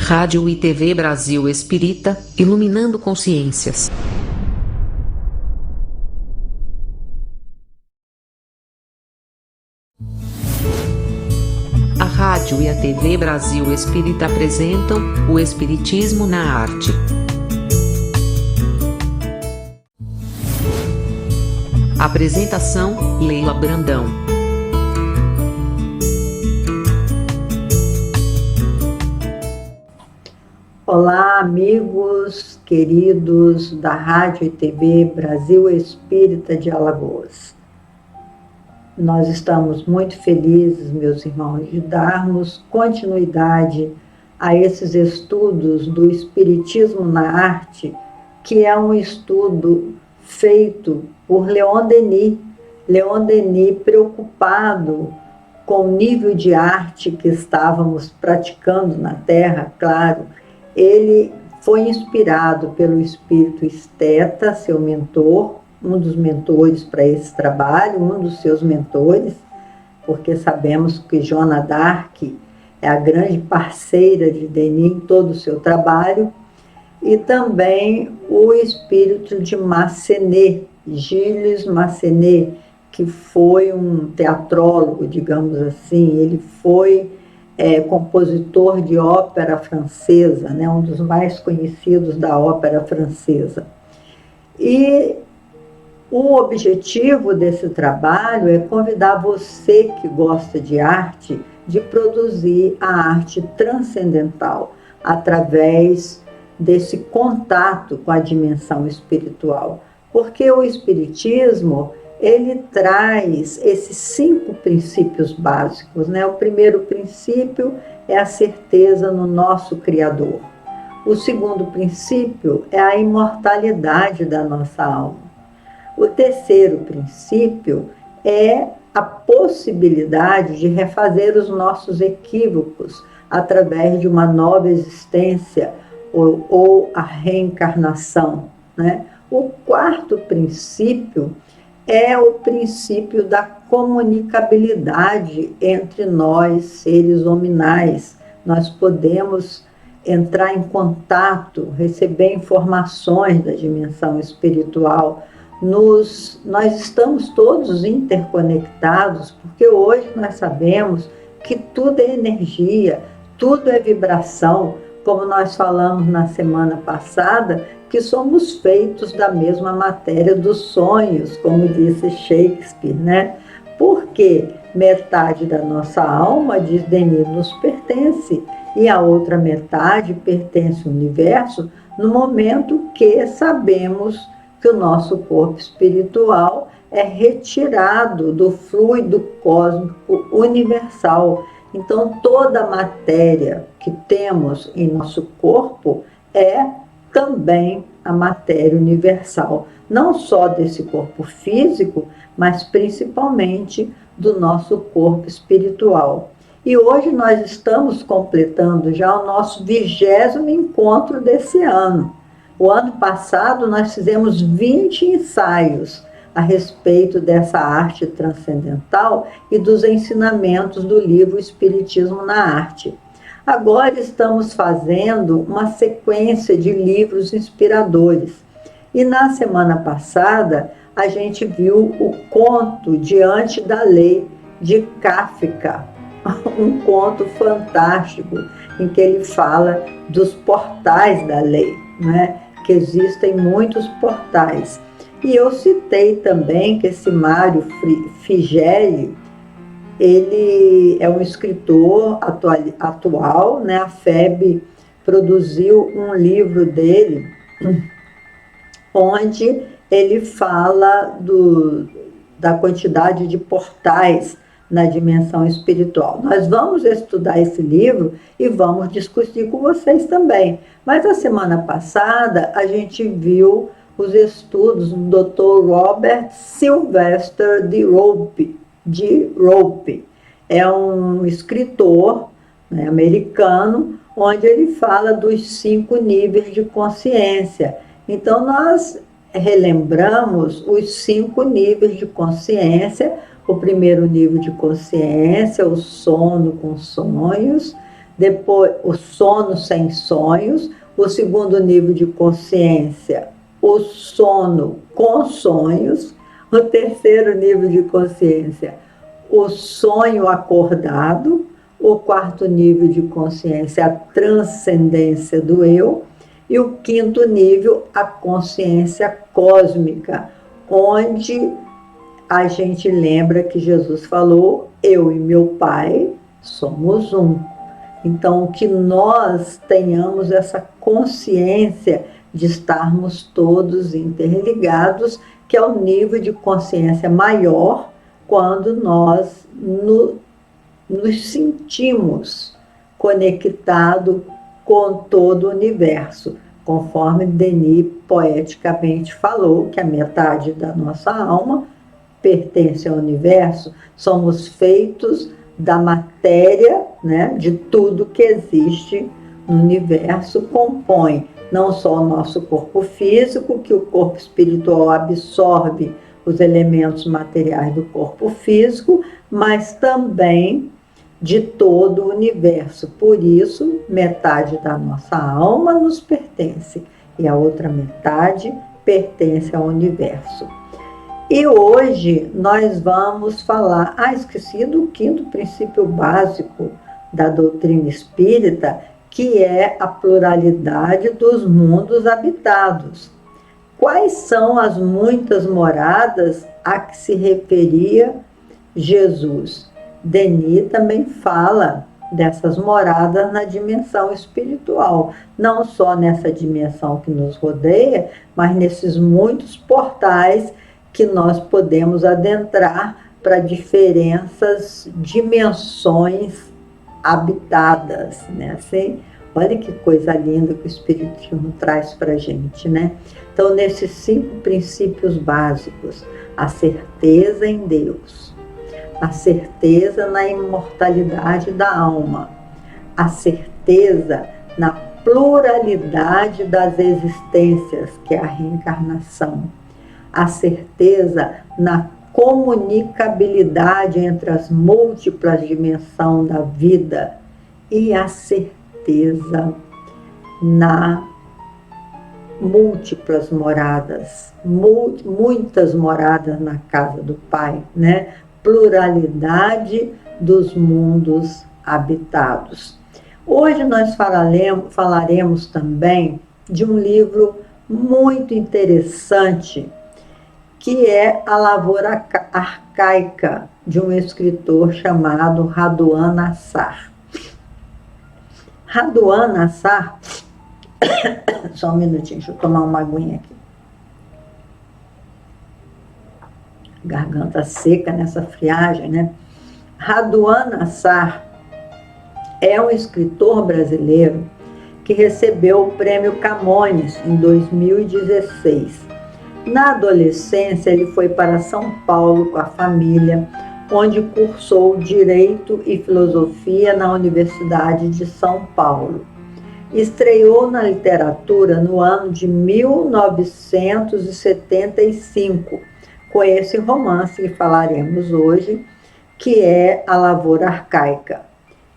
Rádio e TV Brasil Espírita, iluminando consciências. A rádio e a TV Brasil Espírita apresentam o Espiritismo na Arte. Apresentação: Leila Brandão. Olá, amigos queridos da Rádio e TV Brasil Espírita de Alagoas. Nós estamos muito felizes, meus irmãos, de darmos continuidade a esses estudos do Espiritismo na Arte, que é um estudo feito por Leon Denis. Leon Denis, preocupado com o nível de arte que estávamos praticando na Terra, claro, ele foi inspirado pelo espírito Esteta, seu mentor, um dos mentores para esse trabalho, um dos seus mentores, porque sabemos que Joana d'Arc é a grande parceira de Denis em todo o seu trabalho, e também o espírito de Massenet, Gilles Massenet, que foi um teatrólogo, digamos assim. Ele foi compositor de ópera francesa, né, um dos mais conhecidos da ópera francesa. E o objetivo desse trabalho é convidar você que gosta de arte, de produzir a arte transcendental através desse contato com a dimensão espiritual. Porque o Espiritismo, ele traz esses 5 princípios básicos, né? O primeiro princípio é a certeza no nosso Criador. O segundo princípio é a imortalidade da nossa alma. O terceiro princípio é a possibilidade de refazer os nossos equívocos através de uma nova existência ou a reencarnação, né? O quarto princípio é o princípio da comunicabilidade entre nós, seres hominais. Nós podemos entrar em contato, receber informações da dimensão espiritual. Nós estamos todos interconectados, porque hoje nós sabemos que tudo é energia, tudo é vibração, como nós falamos na semana passada, que somos feitos da mesma matéria dos sonhos, como disse Shakespeare, né? Porque metade da nossa alma, diz Denis, nos pertence, e a outra metade pertence ao universo, no momento que sabemos que o nosso corpo espiritual é retirado do fluido cósmico universal. Então, toda a matéria que temos em nosso corpo é também a matéria universal, não só desse corpo físico, mas principalmente do nosso corpo espiritual. E hoje nós estamos completando já o nosso 20º encontro desse ano. O ano passado nós fizemos 20 ensaios a respeito dessa arte transcendental e dos ensinamentos do livro Espiritismo na Arte. Agora estamos fazendo uma sequência de livros inspiradores. E na semana passada a gente viu o conto Diante da Lei, de Kafka, um conto fantástico em que ele fala dos portais da lei, né? Que existem muitos portais. E eu citei também que esse Mário Figelli, ele é um escritor atual, né? A FEB produziu um livro dele, onde ele fala da quantidade de portais na dimensão espiritual. Nós vamos estudar esse livro e vamos discutir com vocês também. Mas a semana passada a gente viu os estudos do Dr. Robert Sylvester de Rope. É um escritor, né, americano, onde ele fala dos 5 níveis de consciência. Então, nós relembramos os 5 níveis de consciência. O primeiro nível de consciência, o sono com sonhos. Depois, o sono sem sonhos. O segundo nível de consciência, o sono com sonhos. O terceiro nível de consciência, o sonho acordado. O quarto nível de consciência, a transcendência do eu. E o quinto nível, a consciência cósmica, onde a gente lembra que Jesus falou: eu e meu Pai somos um. Então, que nós tenhamos essa consciência de estarmos todos interligados, que é o nível de consciência maior quando nós nos sentimos conectados com todo o universo, conforme Denis poeticamente falou, que a metade da nossa alma pertence ao universo, somos feitos da matéria, né, de tudo que existe no universo, compõe não só o nosso corpo físico, que o corpo espiritual absorve os elementos materiais do corpo físico, mas também de todo o universo. Por isso, metade da nossa alma nos pertence e a outra metade pertence ao universo. E hoje nós vamos falar, esqueci do quinto princípio básico da doutrina espírita, que é a pluralidade dos mundos habitados. Quais são as muitas moradas a que se referia Jesus? Denis também fala dessas moradas na dimensão espiritual, não só nessa dimensão que nos rodeia, mas nesses muitos portais que nós podemos adentrar para diferentes dimensões habitadas, né? Assim, olha que coisa linda que o Espiritismo traz para a gente, né? Então, nesses 5 princípios básicos, a certeza em Deus, a certeza na imortalidade da alma, a certeza na pluralidade das existências, que é a reencarnação, a certeza na comunicabilidade entre as múltiplas dimensões da vida e a certeza na múltiplas moradas, muitas moradas na casa do Pai, né? Pluralidade dos mundos habitados. Hoje nós falaremos também de um livro muito interessante, que é A Lavoura Arcaica, de um escritor chamado Raduan Assar. Raduan Assar, só um minutinho, deixa eu tomar uma aguinha aqui. Garganta seca nessa friagem, né? Raduan Assar é um escritor brasileiro que recebeu o Prêmio Camões em 2016. Na adolescência, ele foi para São Paulo com a família, onde cursou Direito e Filosofia na Universidade de São Paulo. Estreou na literatura no ano de 1975, com esse romance que falaremos hoje, que é A Lavoura Arcaica.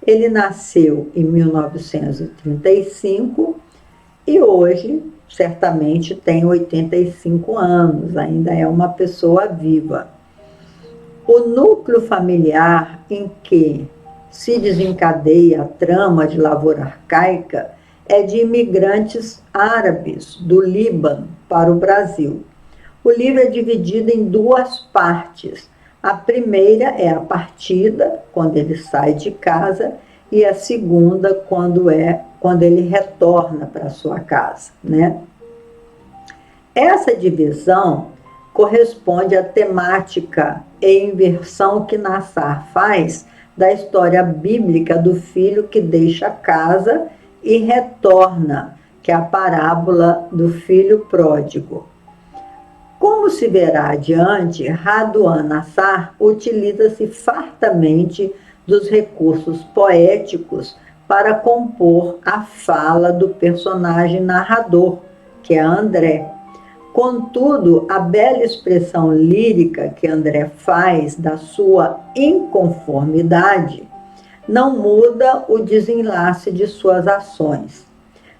Ele nasceu em 1935 e hoje certamente tem 85 anos, ainda é uma pessoa viva. O núcleo familiar em que se desencadeia a trama de Lavoura Arcaica é de imigrantes árabes do Líbano para o Brasil. O livro é dividido em 2 partes. A primeira é a partida, quando ele sai de casa, e a segunda, quando ele retorna para a sua casa, né? Essa divisão corresponde à temática e inversão que Nassar faz da história bíblica do filho que deixa a casa e retorna, que é a parábola do filho pródigo. Como se verá adiante, Raduan Assar utiliza-se fartamente dos recursos poéticos para compor a fala do personagem narrador, que é André. Contudo, a bela expressão lírica que André faz da sua inconformidade não muda o desenlace de suas ações.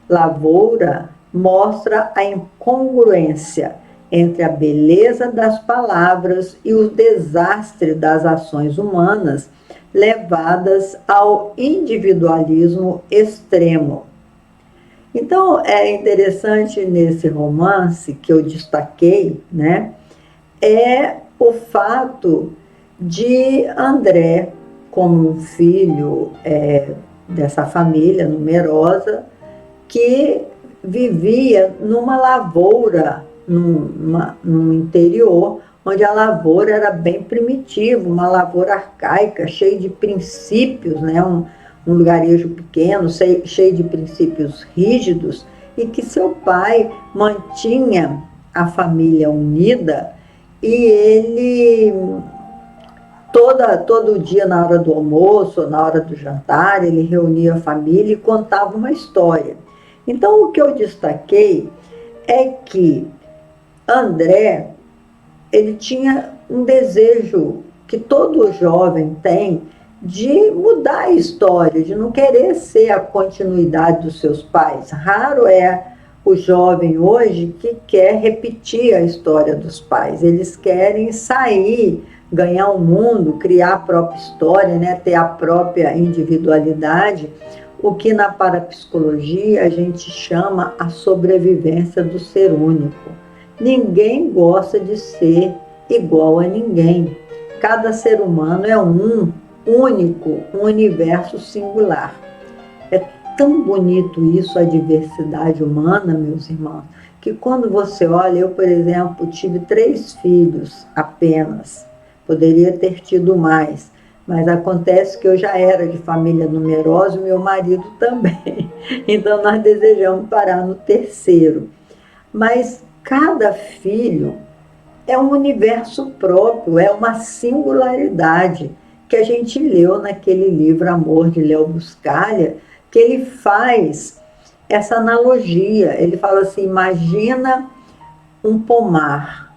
Lavoura mostra a incongruência entre a beleza das palavras e o desastre das ações humanas levadas ao individualismo extremo. Então, é interessante nesse romance que eu destaquei, né, é o fato de André, como um filho dessa família numerosa, que vivia numa lavoura, no interior, onde a lavoura era bem primitiva, uma lavoura arcaica, cheia de princípios, né? Um lugarejo pequeno, cheio de princípios rígidos, e que seu pai mantinha a família unida, e ele, todo dia, na hora do almoço, na hora do jantar, ele reunia a família e contava uma história. Então, o que eu destaquei é que André, ele tinha um desejo que todo jovem tem de mudar a história, de não querer ser a continuidade dos seus pais. Raro é o jovem hoje que quer repetir a história dos pais. Eles querem sair, ganhar o mundo, criar a própria história, né? Ter a própria individualidade, o que na parapsicologia a gente chama a sobrevivência do ser único. Ninguém gosta de ser igual a ninguém. Cada ser humano é um único, um universo singular. É tão bonito isso, a diversidade humana, meus irmãos, que quando você olha, eu, por exemplo, tive 3 filhos apenas. Poderia ter tido mais, mas acontece que eu já era de família numerosa e meu marido também. Então nós desejamos parar no 3º. Mas cada filho é um universo próprio, é uma singularidade que a gente leu naquele livro Amor, de Léo Buscaglia, que ele faz essa analogia. Ele fala assim, imagina um pomar,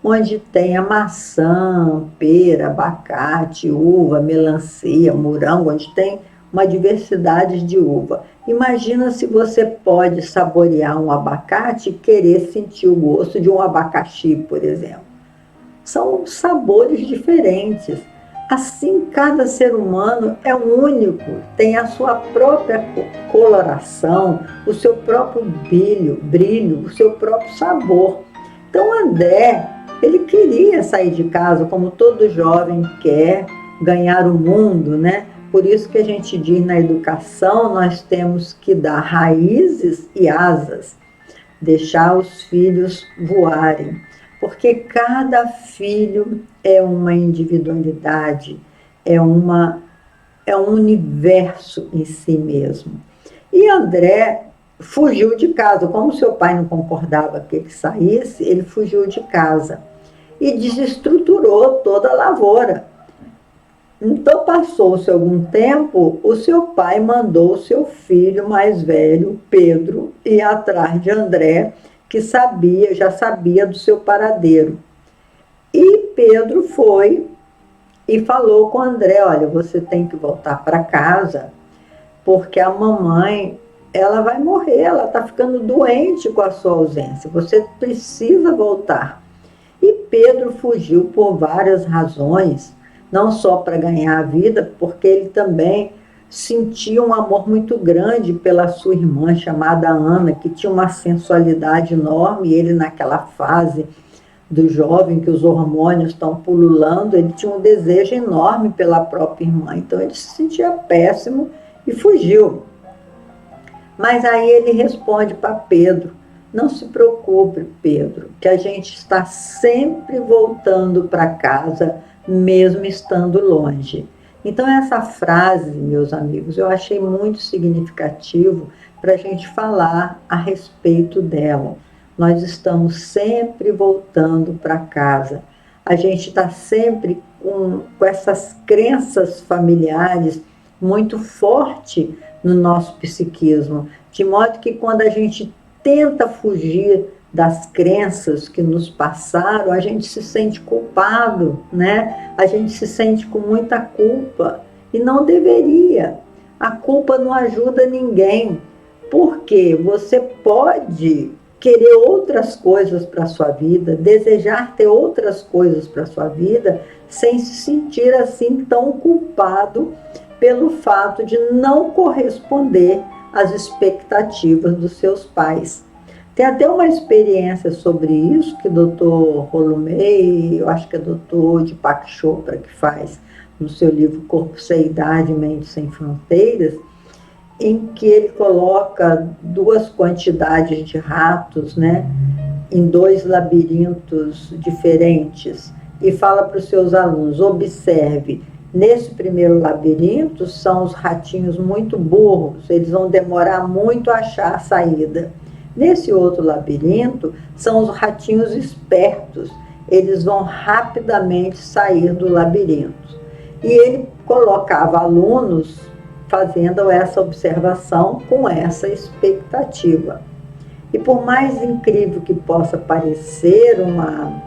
onde tem a maçã, pera, abacate, uva, melancia, morango, onde tem uma diversidade de uva. Imagina se você pode saborear um abacate e querer sentir o gosto de um abacaxi, por exemplo. São sabores diferentes. Assim, cada ser humano é único, tem a sua própria coloração, o seu próprio brilho, o seu próprio sabor. Então, André, ele queria sair de casa, como todo jovem quer, ganhar o mundo, né? Por isso que a gente diz na educação, nós temos que dar raízes e asas, deixar os filhos voarem, porque cada filho é uma individualidade, é um universo em si mesmo. E André fugiu de casa, como seu pai não concordava que ele saísse, ele fugiu de casa e desestruturou toda a lavoura. Então, passou-se algum tempo, o seu pai mandou o seu filho mais velho, Pedro, ir atrás de André, que já sabia do seu paradeiro. E Pedro foi e falou com André, olha, você tem que voltar para casa, porque a mamãe, ela vai morrer, ela está ficando doente com a sua ausência, você precisa voltar. E Pedro fugiu por várias razões, não só para ganhar a vida, porque ele também sentia um amor muito grande pela sua irmã, chamada Ana, que tinha uma sensualidade enorme, e ele naquela fase do jovem, que os hormônios estão pululando, ele tinha um desejo enorme pela própria irmã, então ele se sentia péssimo e fugiu. Mas aí ele responde para Pedro, não se preocupe, Pedro, que a gente está sempre voltando para casa, mesmo estando longe. Então essa frase, meus amigos, eu achei muito significativo para a gente falar a respeito dela. Nós estamos sempre voltando para casa. A gente está sempre com essas crenças familiares muito forte no nosso psiquismo, de modo que quando a gente tenta fugir das crenças que nos passaram, a gente se sente culpado, né? A gente se sente com muita culpa. E não deveria. A culpa não ajuda ninguém, porque você pode querer outras coisas para a sua vida, desejar ter outras coisas para a sua vida, sem se sentir assim tão culpado pelo fato de não corresponder às expectativas dos seus pais. Tem até uma experiência sobre isso que o Dr. Rolumei, eu acho que é Dr. Deepak Chopra que faz, no seu livro Corpo Sem Idade, Mente Sem Fronteiras, em que ele coloca duas quantidades de ratos, né, em dois labirintos diferentes e fala para os seus alunos: observe, nesse primeiro labirinto são os ratinhos muito burros, eles vão demorar muito a achar a saída. Nesse outro labirinto são os ratinhos espertos, eles vão rapidamente sair do labirinto. E ele colocava alunos fazendo essa observação com essa expectativa. E por mais incrível que possa parecer uma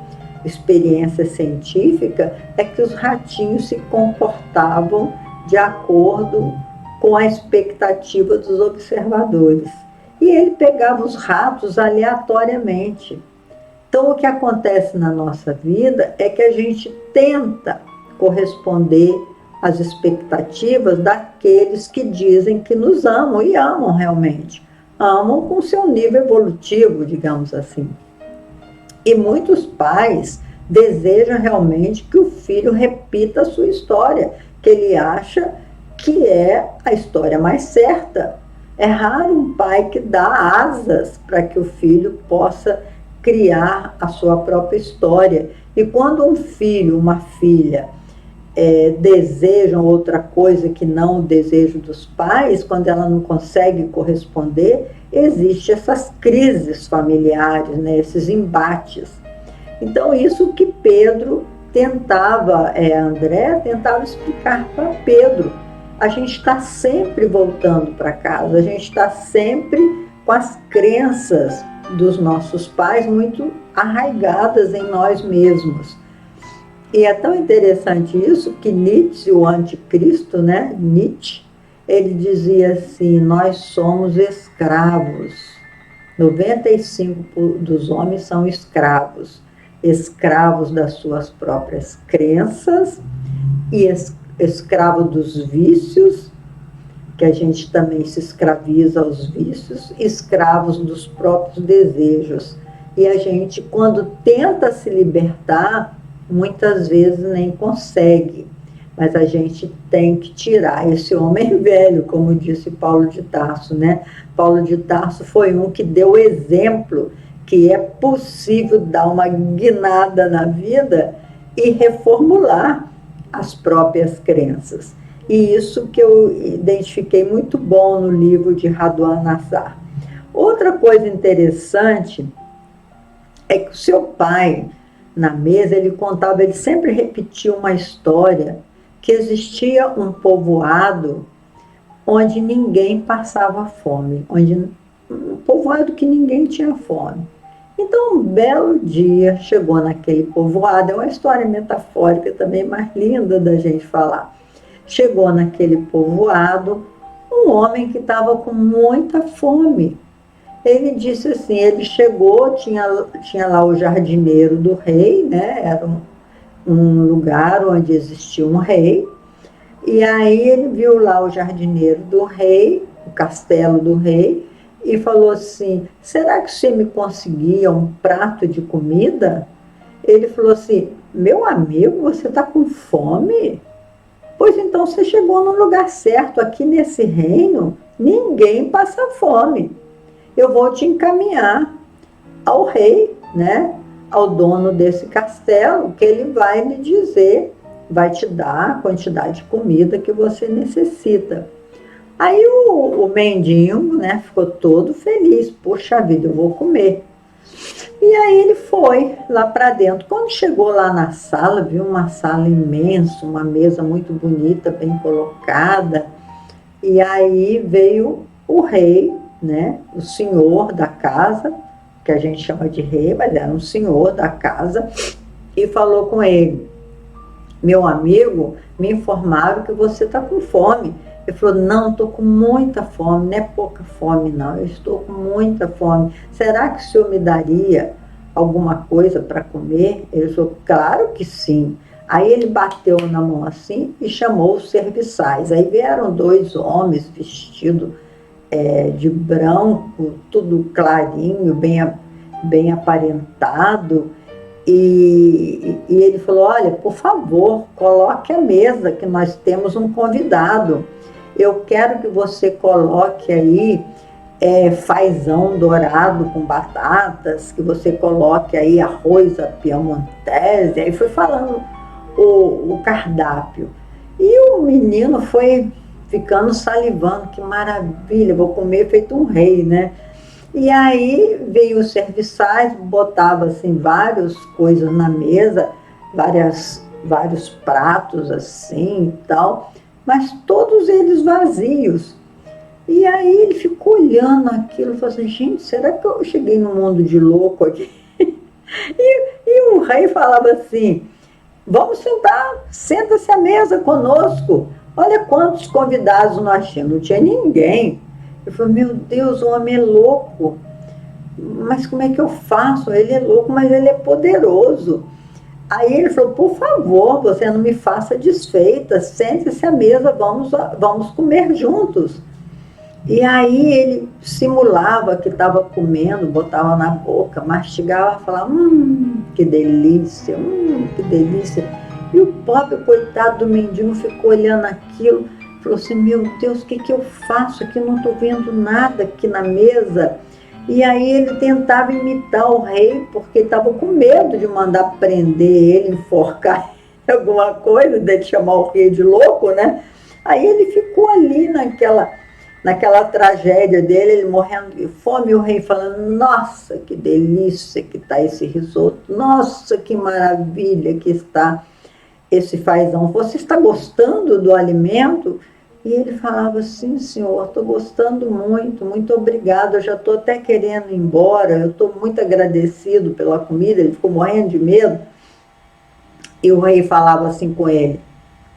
experiência científica, é que os ratinhos se comportavam de acordo com a expectativa dos observadores. E ele pegava os ratos aleatoriamente. Então, o que acontece na nossa vida é que a gente tenta corresponder às expectativas daqueles que dizem que nos amam, e amam realmente. Amam com seu nível evolutivo, digamos assim. E muitos pais desejam realmente que o filho repita a sua história, que ele acha que é a história mais certa. É raro um pai que dá asas para que o filho possa criar a sua própria história. E quando um filho, uma filha, desejam outra coisa que não o desejo dos pais, quando ela não consegue corresponder, existem essas crises familiares, né, esses embates. Então, isso que Pedro tentava, André tentava explicar para Pedro. A gente está sempre voltando para casa, a gente está sempre com as crenças dos nossos pais muito arraigadas em nós mesmos. E é tão interessante isso que Nietzsche, o anticristo, né? Nietzsche, ele dizia assim: nós somos escravos. 95% dos homens são escravos. Escravos das suas próprias crenças e escravo dos vícios, que a gente também se escraviza aos vícios, escravos dos próprios desejos. E a gente, quando tenta se libertar, muitas vezes nem consegue, mas a gente tem que tirar esse homem velho, como disse Paulo de Tarso, né? Paulo de Tarso foi um que deu exemplo que é possível dar uma guinada na vida e reformular as próprias crenças. E isso que eu identifiquei muito bom no livro de Radwan Nassar. Outra coisa interessante é que o seu pai, na mesa, ele contava, ele sempre repetia uma história que existia um povoado onde ninguém passava fome, um povoado que ninguém tinha fome. Então, um belo dia, chegou naquele povoado, é uma história metafórica também mais linda da gente falar. Chegou naquele povoado um homem que estava com muita fome. Ele disse assim, ele chegou, tinha lá o jardineiro do rei, né? Era um lugar onde existia um rei, e aí ele viu lá o jardineiro do rei, o castelo do rei, e falou assim: será que você me conseguia um prato de comida? Ele falou assim: meu amigo, você está com fome? Pois então você chegou no lugar certo. Aqui nesse reino ninguém passa fome. Eu vou te encaminhar ao rei, né, ao dono desse castelo, que ele vai lhe dizer, vai te dar a quantidade de comida que você necessita. Aí o mendigo, né, ficou todo feliz. Poxa vida, eu vou comer. E aí ele foi lá para dentro. Quando chegou lá na sala, viu uma sala imensa, uma mesa muito bonita, bem colocada. E aí veio o rei, né, o senhor da casa, que a gente chama de rei, mas era um senhor da casa, e falou com ele: meu amigo, me informaram que você está com fome. Ele falou, não, estou com muita fome, não é pouca fome não, eu estou com muita fome. Será que o senhor me daria alguma coisa para comer? Ele falou, claro que sim. Aí ele bateu na mão assim e chamou os serviçais. Aí vieram 2 homens vestidos de branco, tudo clarinho, bem aparentado. E ele falou, olha, por favor, coloque a mesa que nós temos um convidado. Eu quero que você coloque aí fazão dourado com batatas, que você coloque aí arroz à piamontese. Aí foi falando o cardápio. E o menino foi ficando salivando, que maravilha, vou comer feito um rei, né? E aí veio os serviçais, botava assim várias coisas na mesa, vários pratos assim e tal, mas todos eles vazios. E aí ele ficou olhando aquilo e falou assim, gente, será que eu cheguei num mundo de louco aqui? E o rei falava assim, vamos sentar, senta-se à mesa conosco. Olha quantos convidados nós tínhamos, não tinha ninguém. Eu falei, meu Deus, o homem é louco. Mas como é que eu faço? Ele é louco, mas ele é poderoso. Aí ele falou, por favor, você não me faça desfeita, sente-se à mesa, vamos comer juntos. E aí ele simulava que estava comendo, botava na boca, mastigava, falava, que delícia, que delícia. E o pobre coitado do mendigo ficou olhando aquilo, falou assim, meu Deus, o que eu faço aqui? Não estou vendo nada aqui na mesa. E aí ele tentava imitar o rei, porque estava com medo de mandar prender ele, enforcar alguma coisa, dele chamar o rei de louco, né? Aí ele ficou ali naquela tragédia dele, ele morrendo de fome, e o rei falando, nossa, que delícia que está esse risoto, nossa, que maravilha que está esse fazão, você está gostando do alimento? E ele falava assim, senhor, estou gostando muito, muito obrigado, eu já estou até querendo ir embora, eu estou muito agradecido pela comida, ele ficou morrendo de medo. E o rei falava assim com ele,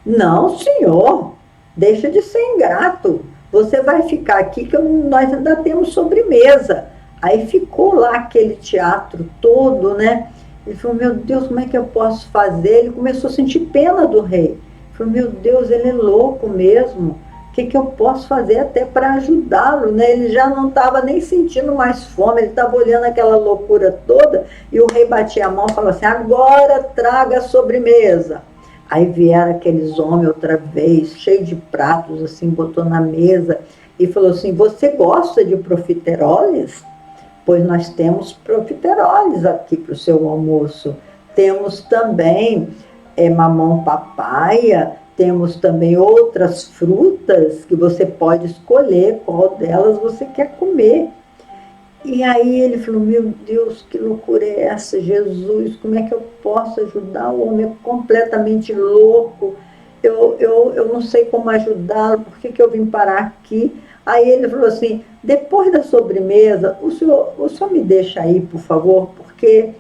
não, senhor, deixa de ser ingrato, você vai ficar aqui que nós ainda temos sobremesa. Aí ficou lá aquele teatro todo, né? Ele falou, meu Deus, como é que eu posso fazer? Ele começou a sentir pena do rei. Ele falou, meu Deus, ele é louco mesmo. O que eu posso fazer até para ajudá-lo, né? Ele já não estava nem sentindo mais fome, ele estava olhando aquela loucura toda, e o rei batia a mão e falou assim, agora traga a sobremesa. Aí vieram aqueles homens outra vez, cheio de pratos, assim, botou na mesa, e falou assim, você gosta de profiteroles? Pois nós temos profiteroles aqui para o seu almoço. Temos também mamão papaya, temos também outras frutas que você pode escolher qual delas você quer comer. E aí ele falou, meu Deus, que loucura é essa, Jesus, como é que eu posso ajudar o homem? É completamente louco, eu não sei como ajudá-lo, por que eu vim parar aqui? Aí ele falou assim, depois da sobremesa, o senhor me deixa aí, por favor, porque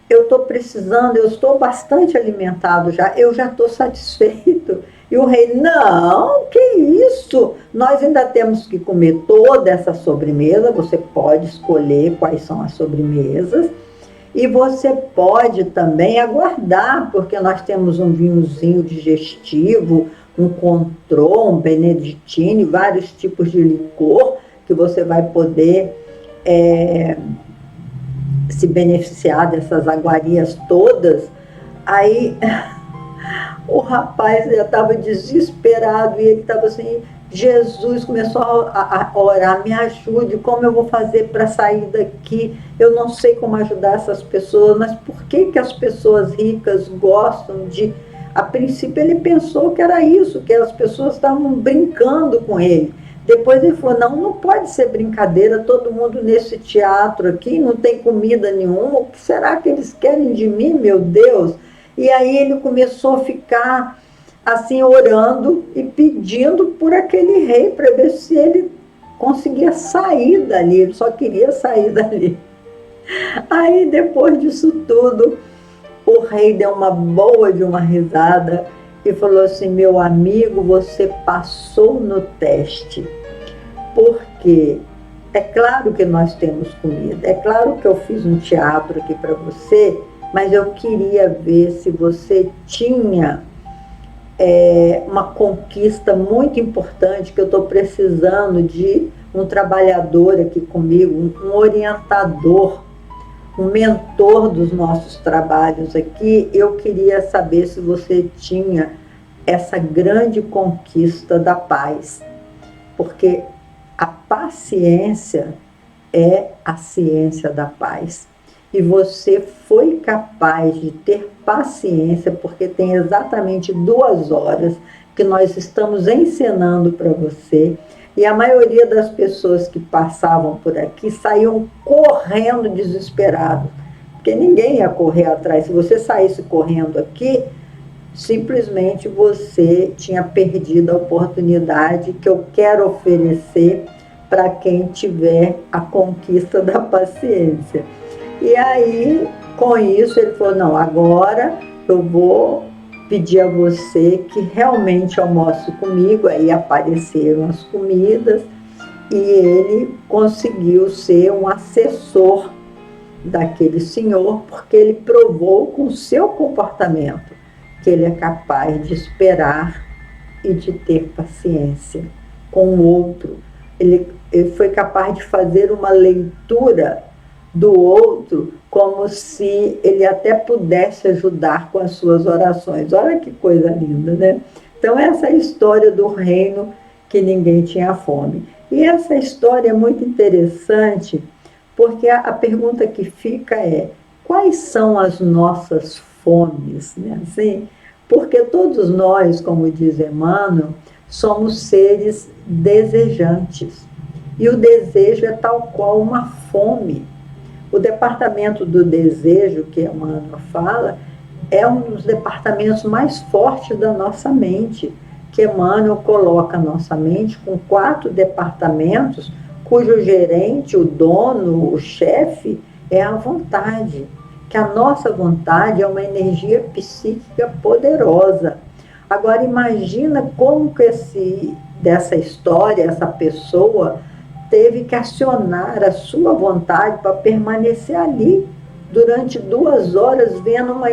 eu estou precisando, eu estou bastante alimentado já, eu já estou satisfeito. E o rei, não, que isso? Nós ainda temos que comer toda essa sobremesa, você pode escolher quais são as sobremesas, e você pode também aguardar, porque nós temos um vinhozinho digestivo, um Cointreau, um Benedictine, vários tipos de licor, que você vai poder se beneficiar dessas aguarias todas. Aí o rapaz já estava desesperado e ele estava assim, Jesus, começou a orar, me ajude, como eu vou fazer para sair daqui? Eu não sei como ajudar essas pessoas, mas por que as pessoas ricas gostam de... A princípio ele pensou que era isso, que as pessoas estavam brincando com ele. Depois ele falou, não pode ser brincadeira, todo mundo nesse teatro aqui, não tem comida nenhuma, o que será que eles querem de mim, meu Deus? E aí ele começou a ficar assim, orando e pedindo por aquele rei, para ver se ele conseguia sair dali, ele só queria sair dali. Aí depois disso tudo, O rei deu uma boa de uma risada e falou assim: meu amigo, você passou no teste. Porque é claro que nós temos comida, é claro que eu fiz um teatro aqui para você, mas eu queria ver se você tinha uma conquista muito importante, que eu estou precisando de um trabalhador aqui comigo, um orientador, um mentor dos nossos trabalhos aqui. Eu queria saber se você tinha essa grande conquista da paz, porque a paciência é a ciência da paz. E você foi capaz de ter paciência, porque tem exatamente 2 horas que nós estamos ensinando para você. E a maioria das pessoas que passavam por aqui saíam correndo desesperados, porque ninguém ia correr atrás. Se você saísse correndo aqui, simplesmente você tinha perdido a oportunidade que eu quero oferecer para quem tiver a conquista da paciência. E aí, com isso, ele falou: não, agora eu vou pedir a você que realmente almoce comigo. Aí apareceram as comidas e ele conseguiu ser um assessor daquele senhor, porque ele provou com o seu comportamento que ele é capaz de esperar e de ter paciência com o outro. Ele foi capaz de fazer uma leitura do outro como se ele até pudesse ajudar com as suas orações. Olha que coisa linda, né? Então, essa é a história do reino que ninguém tinha fome. E essa história é muito interessante, porque a pergunta que fica é: quais são as nossas fomes? Né? Assim, porque todos nós, como diz Emmanuel, somos seres desejantes. E o desejo é tal qual uma fome. O departamento do desejo, que Emmanuel fala, é um dos departamentos mais fortes da nossa mente, que Emmanuel coloca a nossa mente com 4 departamentos, cujo gerente, o dono, o chefe, é a vontade. Que a nossa vontade é uma energia psíquica poderosa. Agora, imagina como que dessa história, essa pessoa teve que acionar a sua vontade para permanecer ali durante 2 horas vendo uma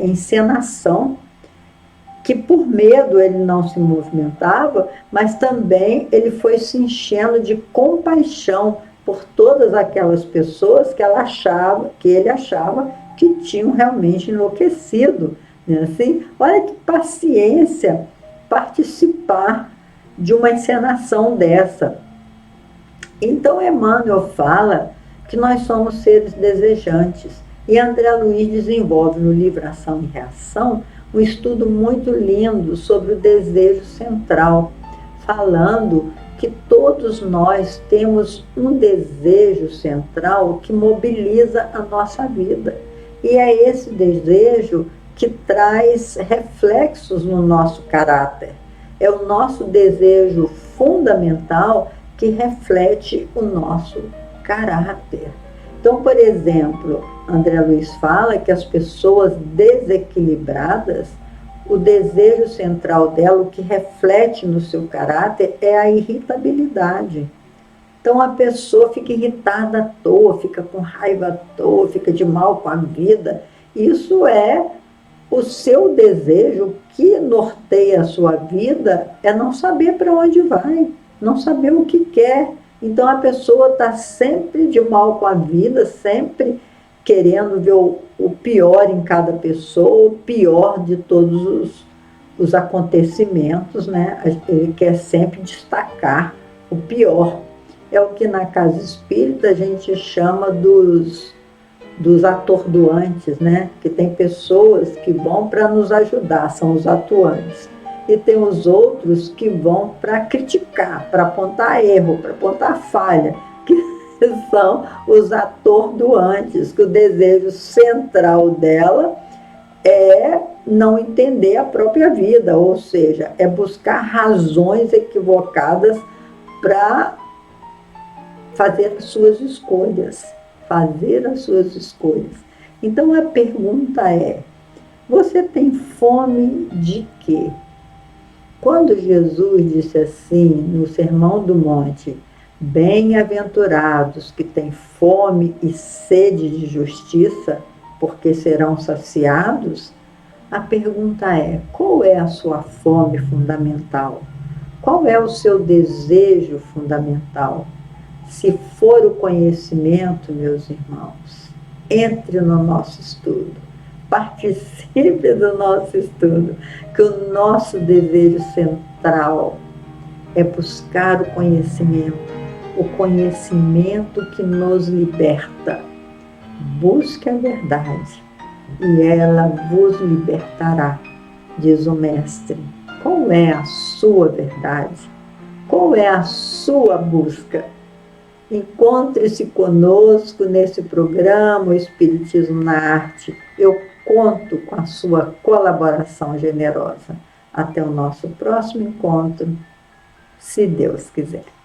encenação que, por medo, ele não se movimentava, mas também ele foi se enchendo de compaixão por todas aquelas pessoas que ele achava que tinham realmente enlouquecido. Né? Assim, olha que paciência participar de uma encenação dessa. Então, Emmanuel fala que nós somos seres desejantes. E André Luiz desenvolve no livro Ação e Reação um estudo muito lindo sobre o desejo central, falando que todos nós temos um desejo central que mobiliza a nossa vida. E é esse desejo que traz reflexos no nosso caráter. É o nosso desejo fundamental que reflete o nosso caráter. Então, por exemplo, André Luiz fala que as pessoas desequilibradas, o desejo central dela, o que reflete no seu caráter, é a irritabilidade. Então, a pessoa fica irritada à toa, fica com raiva à toa, fica de mal com a vida. Isso é o seu desejo que norteia a sua vida, é não saber para onde vai, não saber o que quer. Então, a pessoa está sempre de mal com a vida, sempre querendo ver o pior em cada pessoa, o pior de todos os acontecimentos, né? Ele quer sempre destacar o pior. É o que na casa espírita a gente chama dos atordoantes, né? Que tem pessoas que vão para nos ajudar, são os atuantes. E tem os outros que vão para criticar, para apontar erro, para apontar falha, que são os atordoantes, que o desejo central dela é não entender a própria vida, ou seja, é buscar razões equivocadas para fazer as suas escolhas. Então a pergunta é: você tem fome de quê? Quando Jesus disse assim no Sermão do Monte, bem-aventurados que têm fome e sede de justiça, porque serão saciados, a pergunta é: qual é a sua fome fundamental? Qual é o seu desejo fundamental? Se for o conhecimento, meus irmãos, entre no nosso estudo, participe do nosso estudo, que o nosso desejo central é buscar o conhecimento que nos liberta. Busque a verdade e ela vos libertará, diz o Mestre. Qual é a sua verdade? Qual é a sua busca? Encontre-se conosco nesse programa, o Espiritismo na Arte. Eu conto com a sua colaboração generosa. Até o nosso próximo encontro, se Deus quiser.